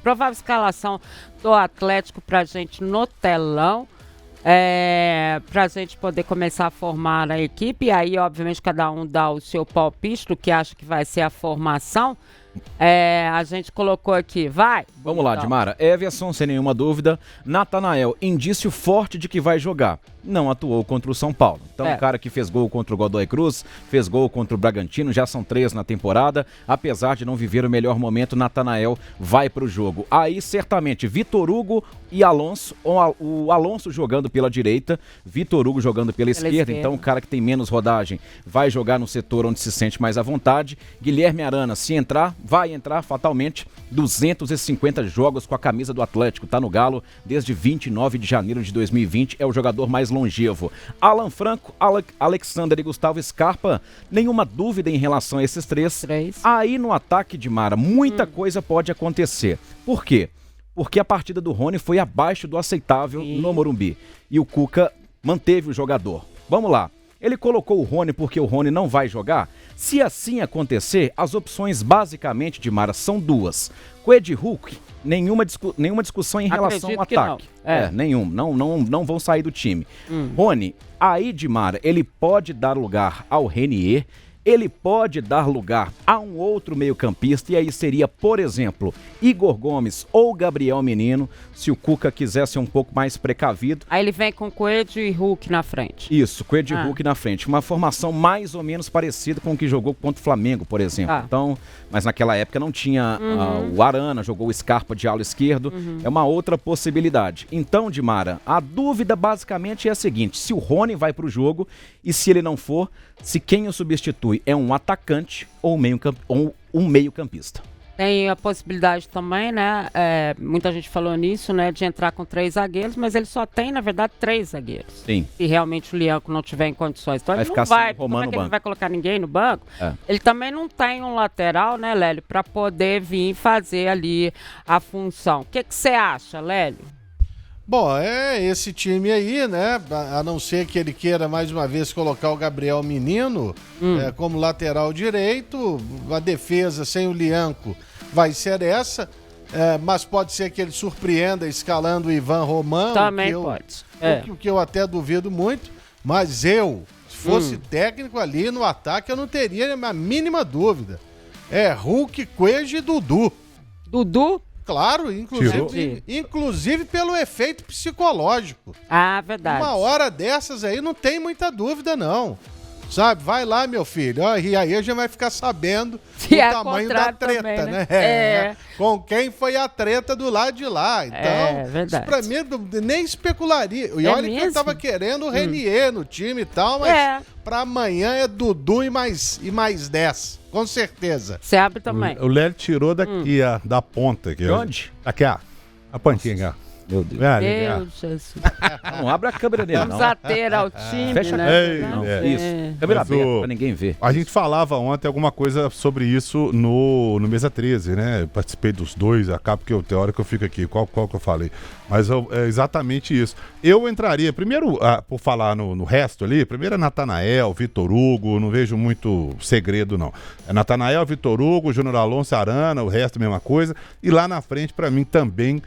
provável escalação do Atlético pra gente no telão. Pra gente poder começar a formar a equipe. E aí, obviamente, cada um dá o seu palpite do que acha que vai ser a formação. A gente colocou aqui, vai. Vamos lá, Dimara. Everson, sem nenhuma dúvida. Natanael, indício forte de que vai jogar. Não atuou contra o São Paulo. Então, o cara que fez gol contra o Godoy Cruz, fez gol contra o Bragantino, já são 3 na temporada. Apesar de não viver o melhor momento, Natanael vai pro jogo. Aí, certamente, Vitor Hugo e Alonso, o Alonso jogando pela direita, Vitor Hugo jogando pela esquerda. Então, o cara que tem menos rodagem vai jogar no setor onde se sente mais à vontade. Guilherme Arana, se entrar, vai entrar fatalmente. 250 jogos com a camisa do Atlético, tá no Galo desde 29 de janeiro de 2020, é o jogador mais longevo. Alan Franco, Alexander e Gustavo Scarpa, nenhuma dúvida em relação a esses três. Aí no ataque de Mara, muita coisa pode acontecer. Por quê? Porque a partida do Rony foi abaixo do aceitável no Morumbi. E o Cuca manteve o jogador. Vamos lá. Ele colocou o Rony porque o Rony não vai jogar? Se assim acontecer, as opções basicamente de Mara são duas. Coed e Hulk, nenhuma discussão em relação ao ataque. Nenhum. Não vão sair do time. Rony, aí de Mara, ele pode dar lugar ao Renier, ele pode dar lugar a um outro meio-campista, e aí seria, por exemplo, Igor Gomes ou Gabriel Menino, se o Cuca quiser ser um pouco mais precavido. Aí ele vem com Coelho e Hulk na frente. Isso, Coelho e Hulk na frente. Uma formação mais ou menos parecida com o que jogou contra o Flamengo, por exemplo. Então, mas naquela época não tinha o Arana, jogou o Scarpa de ala esquerdo. É uma outra possibilidade. Então, Dimara, a dúvida basicamente é a seguinte: se o Rony vai para o jogo e se ele não for, se quem o substitui é um atacante ou um meio-campista. Tem a possibilidade também, né? Muita gente falou nisso, né? De entrar com 3 zagueiros, mas ele só tem, na verdade, 3 zagueiros. Sim. Se realmente o Lianco não tiver em condições. Então ele não vai colocar ninguém no banco. Ele também não tem um lateral, né, Lélio? Para poder vir fazer ali a função. O que você acha, Lélio? Bom, esse time aí, né? A não ser que ele queira mais uma vez colocar o Gabriel Menino como lateral direito, a defesa sem o Lianco vai ser essa, mas pode ser que ele surpreenda escalando o Ivan Romão. Também pode. O que eu até duvido muito, mas se fosse técnico ali no ataque, eu não teria a mínima dúvida. Hulk, Coelho e Dudu. Dudu? Claro, inclusive pelo efeito psicológico. Verdade. Uma hora dessas aí não tem muita dúvida, não. Sabe, vai lá, meu filho, e aí a gente vai ficar sabendo o tamanho da treta, também, né? Com quem foi a treta do lado de lá. Então, isso pra mim nem especularia. E olha que eu tava querendo o Renier no time e tal, mas pra amanhã é Dudu e mais 10, com certeza. Você abre também. O Lélio tirou daqui, da ponta. Aqui, de onde? Aqui, a pontinha, Meu Deus. Meu Jesus. Não abre a câmera dele, não. Vamos ater ao time, fecha né? Isso. Câmera aberta, pra ninguém ver. A gente falava ontem alguma coisa sobre isso no Mesa 13, né? Eu participei dos dois, acaba porque tem hora que eu fico aqui. Qual que eu falei? Mas é exatamente isso. Eu entraria, primeiro, por falar no resto ali, primeiro é Natanael, Vitor Hugo, não vejo muito segredo, não. É Natanael, Vitor Hugo, Júnior Alonso, Arana, o resto a mesma coisa. E lá na frente, pra mim, também...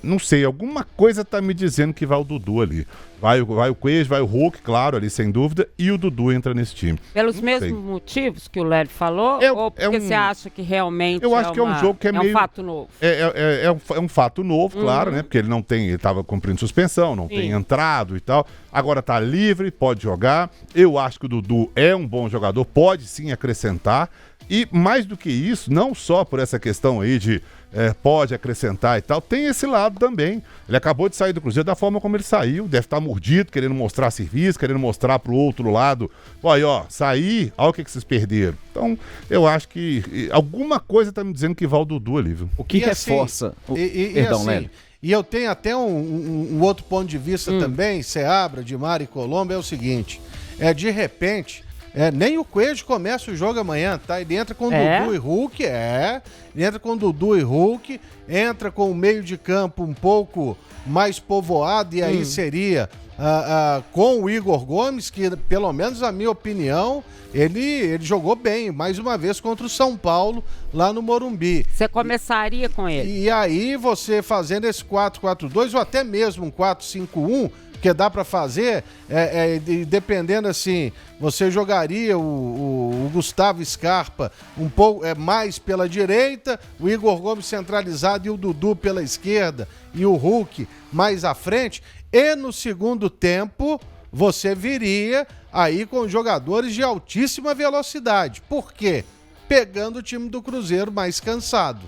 não sei, alguma coisa tá me dizendo que vai o Dudu ali. Vai o Coelho, vai o Hulk, claro, ali sem dúvida, e o Dudu entra nesse time. Pelos mesmos motivos que o Lélio falou? Ou porque você acha que realmente eu acho que é um jogo que é meio... um fato novo? É um fato novo, claro, né? Porque ele tava cumprindo suspensão, não tem entrado e tal. Agora tá livre, pode jogar. Eu acho que o Dudu é um bom jogador, pode sim acrescentar. E mais do que isso, não só por essa questão aí de pode acrescentar e tal, tem esse lado também. Ele acabou de sair do Cruzeiro da forma como ele saiu, deve estar mordido, querendo mostrar serviço, querendo mostrar pro outro lado, sair, olha o que vocês perderam. Então, eu acho que alguma coisa tá me dizendo que vai o Dudu ali, viu? O que reforça... Perdão, Lélio. E eu tenho até um outro ponto de vista também, Seabra, Dimara e Colombo, é o seguinte, de repente... Nem o Coelho começa o jogo amanhã, tá? Ele entra com Dudu e Hulk, ele entra com Dudu e Hulk, entra com o meio de campo um pouco mais povoado, e aí seria com o Igor Gomes, que pelo menos na minha opinião, ele jogou bem, mais uma vez contra o São Paulo, lá no Morumbi. Você começaria com ele? E aí você fazendo esse 4-4-2 ou até mesmo um 4-5-1, que dá para fazer, dependendo assim, você jogaria o Gustavo Scarpa um pouco mais pela direita, o Igor Gomes centralizado e o Dudu pela esquerda e o Hulk mais à frente, e no segundo tempo você viria aí com jogadores de altíssima velocidade. Por quê? Pegando o time do Cruzeiro mais cansado.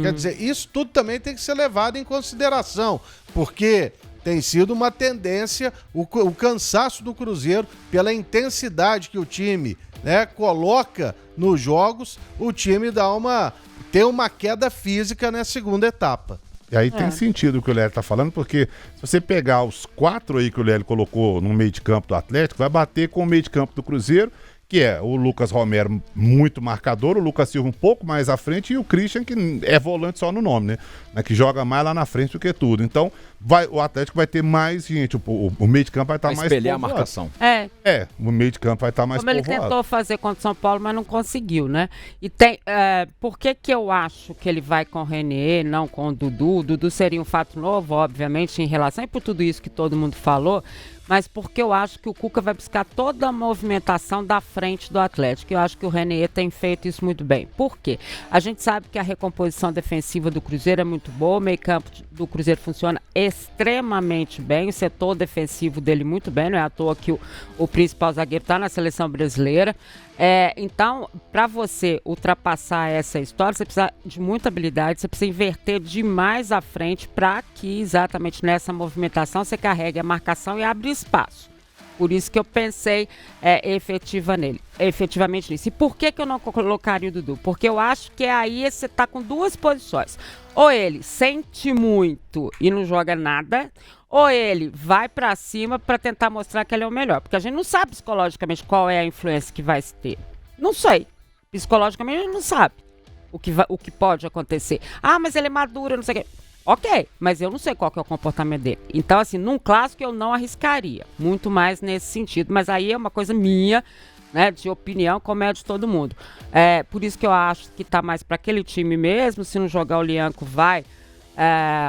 Quer dizer, isso tudo também tem que ser levado em consideração, porque tem sido uma tendência o cansaço do Cruzeiro pela intensidade que o time, né, coloca nos jogos, o time tem uma queda física na segunda etapa. E aí tem sentido o que o Lélio tá falando, porque se você pegar os 4 aí que o Lélio colocou no meio de campo do Atlético, vai bater com o meio de campo do Cruzeiro, que é o Lucas Romero muito marcador, o Lucas Silva um pouco mais à frente e o Christian, que é volante só no nome, né? Mas que joga mais lá na frente do que tudo. Então, o Atlético vai ter mais gente, o meio de campo vai estar mais povoado. Espelhar a marcação. O meio de campo vai estar mais povoado. Como ele tentou fazer contra o São Paulo, mas não conseguiu, né? E tem, por que eu acho que ele vai com o René, não com o Dudu? O Dudu seria um fato novo, obviamente, em relação, e por tudo isso que todo mundo falou, mas porque eu acho que o Cuca vai buscar toda a movimentação da frente do Atlético. Eu acho que o René tem feito isso muito bem. Por quê? A gente sabe que a recomposição defensiva do Cruzeiro é muito boa, o meio campo do Cruzeiro funciona extremamente bem, o setor defensivo dele muito bem, não é à toa que o principal zagueiro está na seleção brasileira. Então, para você ultrapassar essa história, você precisa de muita habilidade, você precisa inverter demais à frente para que exatamente nessa movimentação você carregue a marcação e abra espaço. Por isso que eu pensei efetivamente nisso. E por que eu não colocaria o Dudu? Porque eu acho que aí você está com duas posições. Ou ele sente muito e não joga nada, ou ele vai para cima para tentar mostrar que ele é o melhor. Porque a gente não sabe psicologicamente qual é a influência que vai ter. Não sei. Psicologicamente a gente não sabe o que pode acontecer. Ah, mas ele é maduro, não sei o quê. Ok, mas eu não sei qual que é o comportamento dele. Então, assim, num clássico eu não arriscaria. Muito mais nesse sentido. Mas aí é uma coisa minha, né, de opinião, como é de todo mundo. Por isso que eu acho que tá mais para aquele time mesmo. Se não jogar o Lianco, vai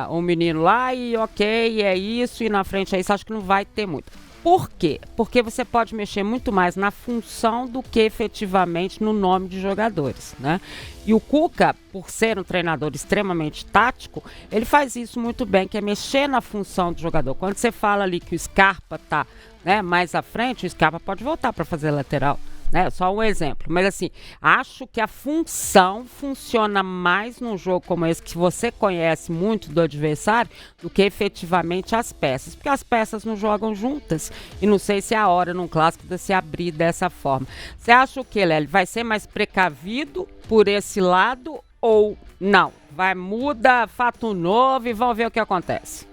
um menino lá e ok, é isso. E na frente é isso, acho que não vai ter muito. Por quê? Porque você pode mexer muito mais na função do que efetivamente no nome de jogadores, né? E o Cuca, por ser um treinador extremamente tático, ele faz isso muito bem, que é mexer na função do jogador. Quando você fala ali que o Scarpa tá, né, mais à frente, o Scarpa pode voltar para fazer lateral. Né? Só um exemplo, mas assim, acho que a função funciona mais num jogo como esse, que você conhece muito do adversário, do que efetivamente as peças, porque as peças não jogam juntas, e não sei se é a hora num clássico de se abrir dessa forma. Você acha o que, Lélio? Vai ser mais precavido por esse lado ou não? Muda, fato novo e vamos ver o que acontece.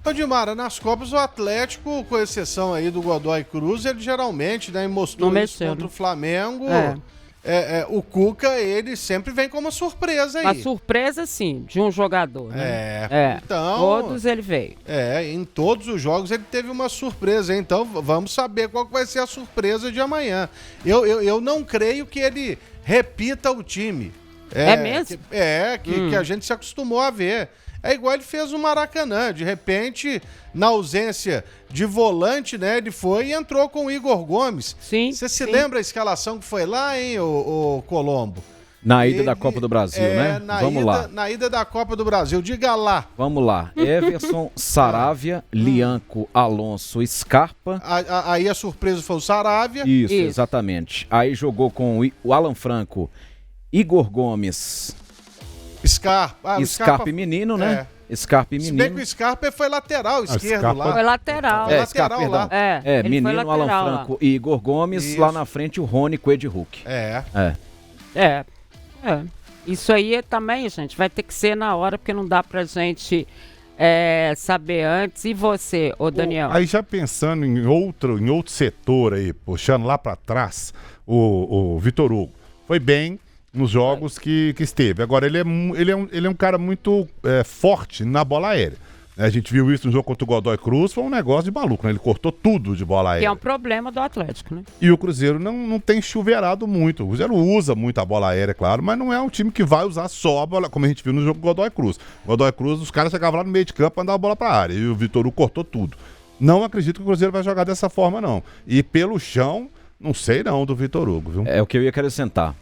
Ô Dimara, nas Copas o Atlético, com exceção aí do Godoy Cruz, ele geralmente, né, mostrou isso contra o Flamengo. O Cuca, ele sempre vem com uma surpresa aí. Uma surpresa, sim, de um jogador, né? Então, todos ele veio. Em todos os jogos ele teve uma surpresa, então vamos saber qual que vai ser a surpresa de amanhã. Eu não creio que ele repita o time. Mesmo? Que a gente se acostumou a ver. É igual ele fez no Maracanã. De repente, na ausência de volante, né? Ele foi e entrou com o Igor Gomes. Sim. Você se lembra a escalação que foi lá, hein, o Colombo? Na ida da Copa do Brasil, né? Vamos lá. Na ida da Copa do Brasil. Diga lá. Vamos lá. Everson, Saravia, Lianco, Alonso, Scarpa. Aí a surpresa foi o Saravia. Isso, exatamente. Aí jogou com o Alan Franco, Igor Gomes... Scarpa e Menino, né? Scarpa e Menino. Se bem que o Scarpa foi lateral esquerdo lá. Foi lateral. Lateral lá. Menino, Alan Franco e Igor Gomes. Isso. Lá na frente o Rony com o Ed Hulk. Isso aí também, gente, vai ter que ser na hora, porque não dá pra gente saber antes. E você, ô Daniel? Aí já pensando em outro setor aí, puxando lá para trás, o Vitor Hugo foi bem nos jogos que esteve. Agora, ele é um cara muito forte na bola aérea. A gente viu isso no jogo contra o Godoy Cruz, foi um negócio de maluco, né? Ele cortou tudo de bola aérea. Que é um problema do Atlético, né? E o Cruzeiro não tem chuveirado muito. O Cruzeiro usa muito a bola aérea, claro, mas não é um time que vai usar só a bola, como a gente viu no jogo do Godoy Cruz. Godoy Cruz, os caras chegavam lá no meio de campo e mandavam a bola pra área. E o Vitor Hugo cortou tudo. Não acredito que o Cruzeiro vai jogar dessa forma, não. E pelo chão, não sei não do Vitor Hugo, viu? É o que eu ia acrescentar,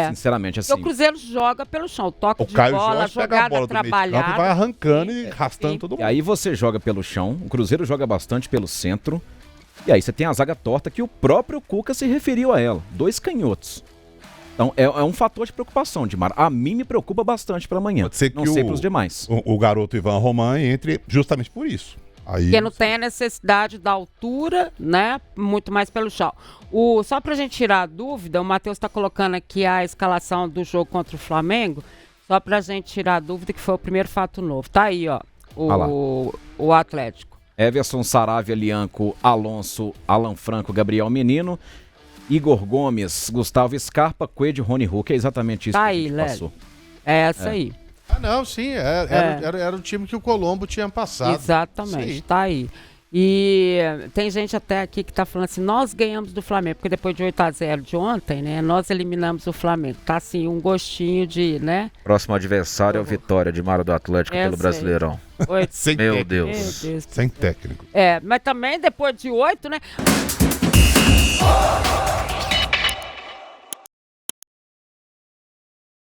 sinceramente, assim. O Cruzeiro joga pelo chão, toque de Caio bola, Jorge pega a bola trabalhada. e vai arrancando e arrastando todo mundo. E aí você joga pelo chão, o Cruzeiro joga bastante pelo centro, e aí você tem a zaga torta que o próprio Cuca se referiu a ela, 2 canhotos. Então é um fator de preocupação, Dimar. A mim me preocupa bastante para amanhã, Pode ser que não sei para os demais. O garoto Ivan Roman entre justamente por isso. Aí, porque não tem a necessidade da altura, né? Muito mais pelo chão. Só pra gente tirar a dúvida, o Matheus tá colocando aqui a escalação do jogo contra o Flamengo, só pra gente tirar a dúvida que foi o primeiro fato novo. Tá aí, ó, o Atlético. Everson, Saravia, Lianco, Alonso, Alan Franco, Gabriel Menino, Igor Gomes, Gustavo Scarpa, Coelho, Rony Hulk. É exatamente isso tá que aí, a gente passou. É essa aí. Não, sim, era o time que o Colombo tinha passado. Exatamente, sim. Tá aí. E tem gente até aqui que tá falando assim, nós ganhamos do Flamengo, porque depois de 8-0 de ontem, né, nós eliminamos o Flamengo. Tá assim, um gostinho de, né? Próximo adversário é o Vitória de Mara do Atlético pelo Brasileirão. Sem Meu técnico. Deus. Sem técnico. Mas também depois de 8, né?